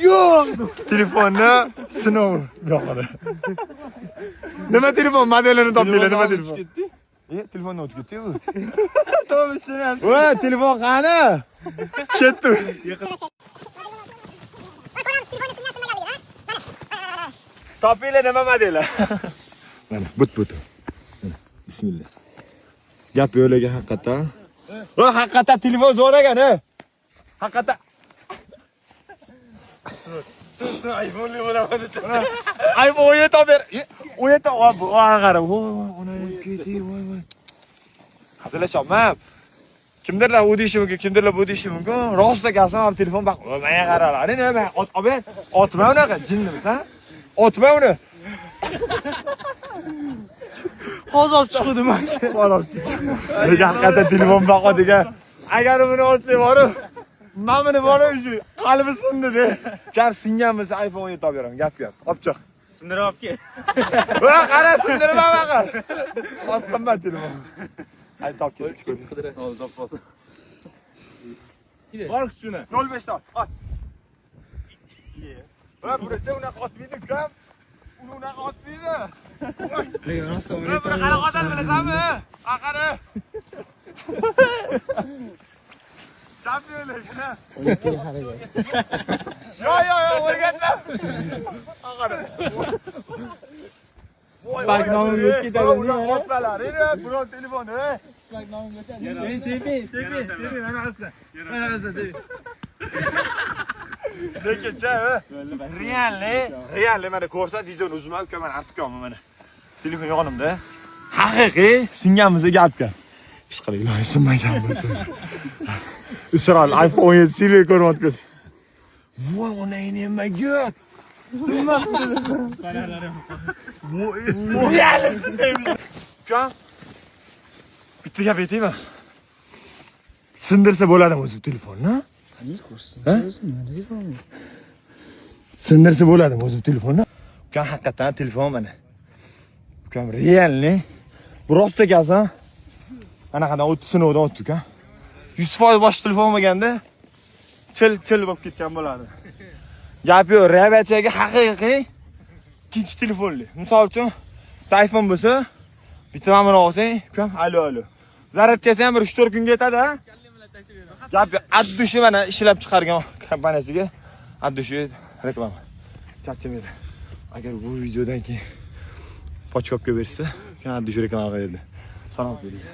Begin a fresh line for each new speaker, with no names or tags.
Yo'q. Telefonni sinov yo'qadi. Nima telefon modelini topdinglar, nima telefon? Telefonni o'tib ketdi-ku.
To'g'ri tushunmayapti.
Voy, telefon qani? Ketdi. Topinglar nima modeli? Mana but. Mana bismillah. Gap yo'lagan haqiqatan. Va haqiqatan telefon zo'r ekan-a. Haqiqatan.
Siz iPhone'li bo'lamadi.
iPhone 17 olib ber. 17 olib, qara. Ona ketdi, voy. Hazillashmayman. Kimdirlar u deyishi mumkin, kimdirlar bu deyishi mumkin. Rostda gapsam telefon baq. Menga qaralar. Nima? Olib ber. Otma unaqa, jinnimisan? Otma uni.
Hozir olib chiqdim aka.
Nega haqiqatan telefon baqa degan. Agar buni olsang borib, men buni borib shu qalbi sindi-da. Gap singan bo'lsa iPhone 17 olib beraman, gap. Olib chiq.
Sindirib olib kel.
Va qara sindirma baqa. Oz qimmat telefon. Ay topib kel.
Hozir topolsa.
Bor kuchini. 05 tot. Ot. Va buracha unaqa otmaydi, kam. Unaqa otmaydi.
Lekin rostdan
Buni qanaqa otadi bilasanmi? Qara. Champion-lar.
O'likka qaragan.
Yo, o'rgatma. Qara.
Spark nomini yetib ketadi.
Otmalar, biron telefon,
Spark nomini yetadi. Tepi, mana qilsa. Tepi.
Lekin-cha, realli mana ko'rsat, videoni uzma, uka men artibman mana. Telefon yonimda. Haqiqiy singanimizga gapga. Ish qilib iloji sinmagan bo'lsa. Isroil iPhone 17 silver ko'rmoqda. Voy, ona nimaga? Sinmabdi. Voy, realli sinmaymiz. Uka. Bitta gap aytaymi? Sindirsa bo'ladimi o'zi telefonni?
Qani ko'rsin.
Sindirsa bo'ladimi o'zi telefonni? Ukam haqiqatan telefon mana. Ukam realni. Bu rostda gapsan. Anaqadan o'tdi sinovdan o'tdi ukam. 100% bosh telefon bo'lganda chil bo'lib ketgan bo'ladi. Gap yo'q, reaksiyaga haqiqiy ikkinchi telefonli. Misol uchun iPhone bo'lsa, bitta mana olsang, ukam alo. Zaryadkasi ham bir 3-4 kunga yetadi, ha? Gap addushi mana ishlab chiqargan kompaniyasiga addushi reklama. Charchamaydi. Agar bu videodan keyin pochkopga bersa, kan addushi reklama qiladi. Salom bering.